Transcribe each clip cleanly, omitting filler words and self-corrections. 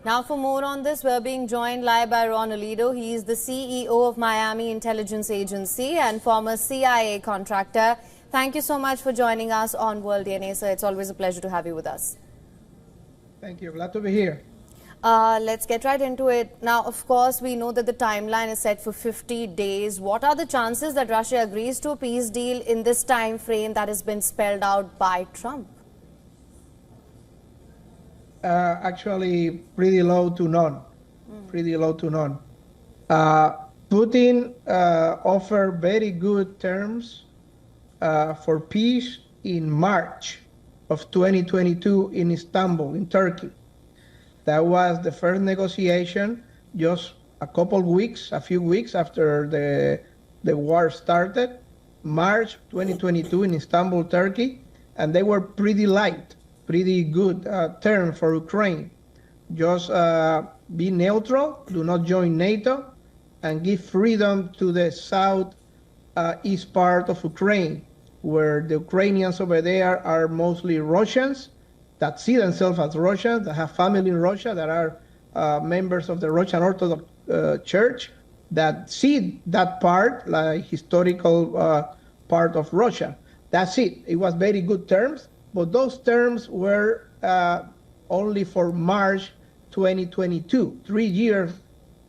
Now, for more on this, we're being joined live by Ron Aledo. He is the CEO of Miami Intelligence Agency and former CIA contractor. Thank you so much for joining us on World DNA, sir. It's always a pleasure to have you with us. Thank you. Glad to be here. Let's get right into it. Now, of course, we know that the timeline is set for 50 days. What are the chances that Russia agrees to a peace deal in this time frame that has been spelled out by Trump? Actually, pretty low to none. Pretty low to none. Putin offered very good terms for peace in March of 2022 in Istanbul, in Turkey. That was the first negotiation just a few weeks after the war started, March 2022 in Istanbul, Turkey, and they were pretty light, pretty good term for Ukraine. Just be neutral, do not join NATO, and give freedom to the southeast part of Ukraine, where the Ukrainians over there are mostly Russians, that see themselves as Russians, that have family in Russia, that are members of the Russian Orthodox Church, that see that part, like historical part of Russia. That's it. It was very good terms, but those terms were only for March 2022, 3 years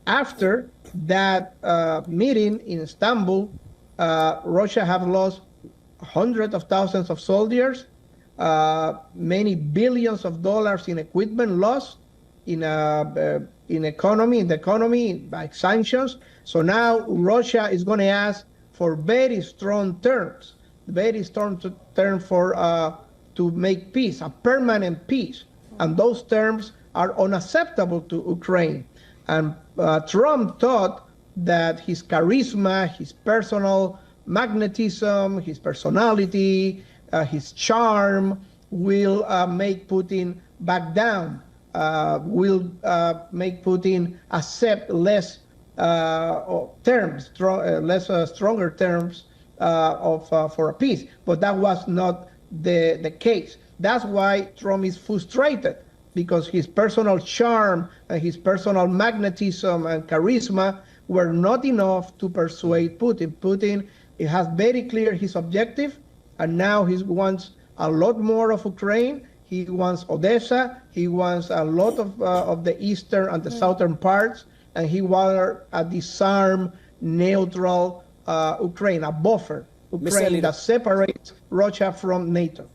after that meeting in Istanbul. Russia have lost hundreds of thousands of soldiers, many billions of dollars in equipment lost in the economy by sanctions. So now Russia is going to ask for very strong terms for to make peace, a permanent peace, and those terms are unacceptable to Ukraine. And Trump thought that his charisma, his personal magnetism, his personality, his charm will make Putin back down, will make Putin accept less terms, stronger terms for a peace. But that was not the case. That's why Trump is frustrated, because his personal charm and his personal magnetism and charisma were not enough to persuade Putin. Putin, it has very clear his objective, and now he wants a lot more of Ukraine. He wants Odessa. He wants a lot of the eastern and the southern parts, and he wants a disarmed, neutral Ukraine, a buffer Ukraine that separates Russia from NATO.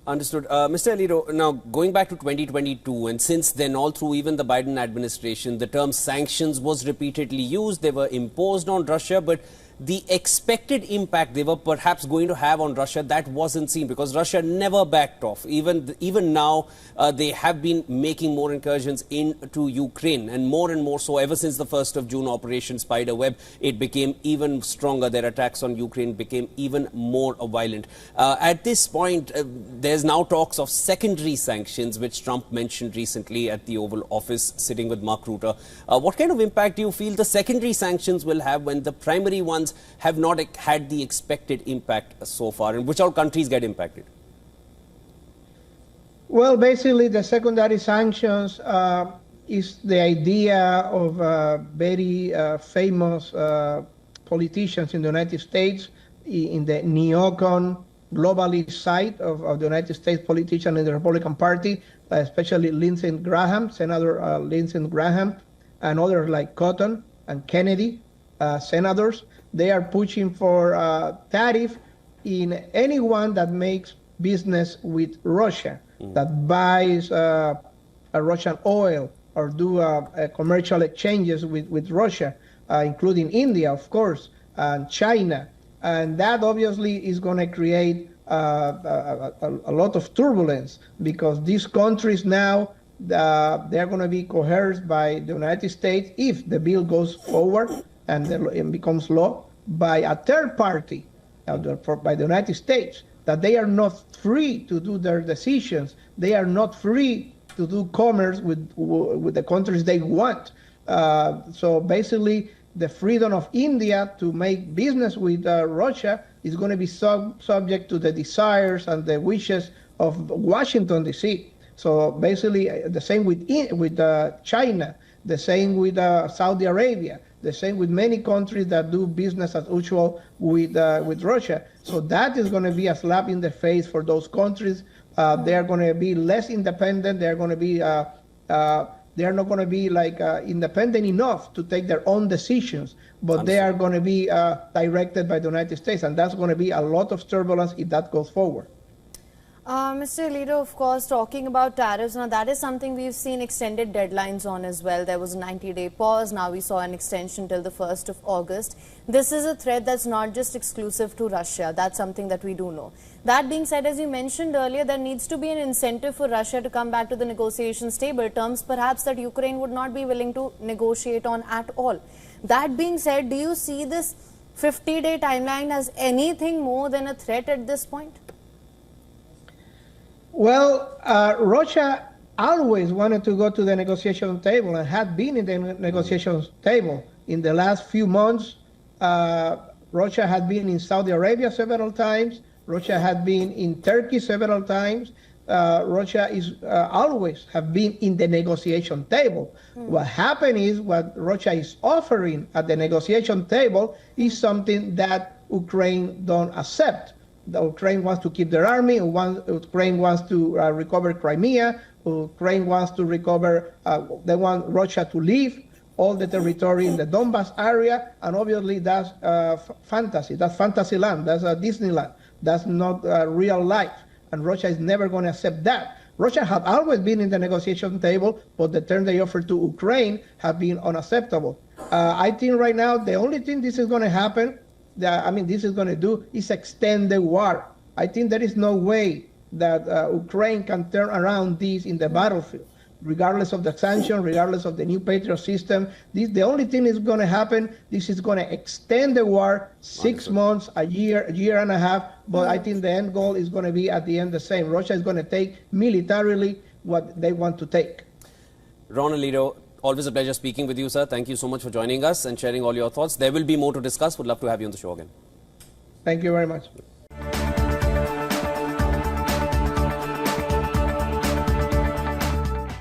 Understood. Mr. Aledo, now going back to 2022, and since then all through even the Biden administration, the term sanctions was repeatedly used. They were imposed on Russia, but the expected impact they were perhaps going to have on Russia, that wasn't seen, because Russia never backed off. Even now, they have been making more incursions into Ukraine, and more so ever since the 1st of June Operation Spiderweb, it became even stronger. Their attacks on Ukraine became even more violent. At this point, there's now talks of secondary sanctions, which Trump mentioned recently at the Oval Office, sitting with Mark Rutte. What kind of impact do you feel the secondary sanctions will have when the primary ones have not had the expected impact so far, and which all countries get impacted? Well, basically, the secondary sanctions is the idea of very famous politicians in the United States, in the neocon globalist side of the United States politician in the Republican Party, especially Lindsey Graham, Senator Lindsey Graham, and others like Cotton and Kennedy, senators. They are pushing for tariff in anyone that makes business with Russia, that buys Russian oil or do commercial exchanges with Russia, including India, of course, and China. And that obviously is going to create a lot of turbulence, because these countries now, they're going to be coerced by the United States if the bill goes forward and becomes law, by a third party, by the United States, that they are not free to do their decisions. They are not free to do commerce with the countries they want. So basically, the freedom of India to make business with Russia is going to be subject to the desires and the wishes of Washington, D.C. So basically, the same with China, the same with Saudi Arabia, the same with many countries that do business as usual with Russia. So that is going to be a slap in the face for those countries. They are going to be less independent. They're going to be they're not going to be like independent enough to take their own decisions, but they are going to be directed by the United States, and that's going to be a lot of turbulence if that goes forward. Mr. Aledo, of course, talking about tariffs, now that is something we've seen extended deadlines on as well. There was a 90-day pause. Now we saw an extension till the 1st of August. This is a threat that's not just exclusive to Russia. That's something that we do know. That being said, as you mentioned earlier, there needs to be an incentive for Russia to come back to the negotiations table, terms perhaps that Ukraine would not be willing to negotiate on at all. That being said, do you see this 50-day timeline as anything more than a threat at this point? Well, Russia always wanted to go to the negotiation table and had been in the negotiation table. In the last few months, Russia had been in Saudi Arabia several times. Russia had been in Turkey several times. Russia is always have been in the negotiation table. What happened is what Russia is offering at the negotiation table is something that Ukraine don't accept. The Ukraine wants to keep their army. Ukraine wants to recover Crimea. Ukraine wants to recover. They want Russia to leave all the territory in the Donbas area, and obviously that's fantasy. That's fantasy land. That's Disneyland. That's not real life, and Russia is never going to accept that. Russia had always been in the negotiation table, but the terms they offered to Ukraine have been unacceptable. I think right now the only thing this is going to happen, this is going to do is extend the war. I think there is no way that Ukraine can turn around this in the battlefield, regardless of the sanction, regardless of the new Patriot system. The only thing is going to happen, this is going to extend the war 6 months, a year and a half, but I think the end goal is going to be at the end the same. Russia is going to take militarily what they want to take. Ron Aledo, always a pleasure speaking with you, sir. Thank you so much for joining us and sharing all your thoughts. There will be more to discuss. Would love to have you on the show again. Thank you very much.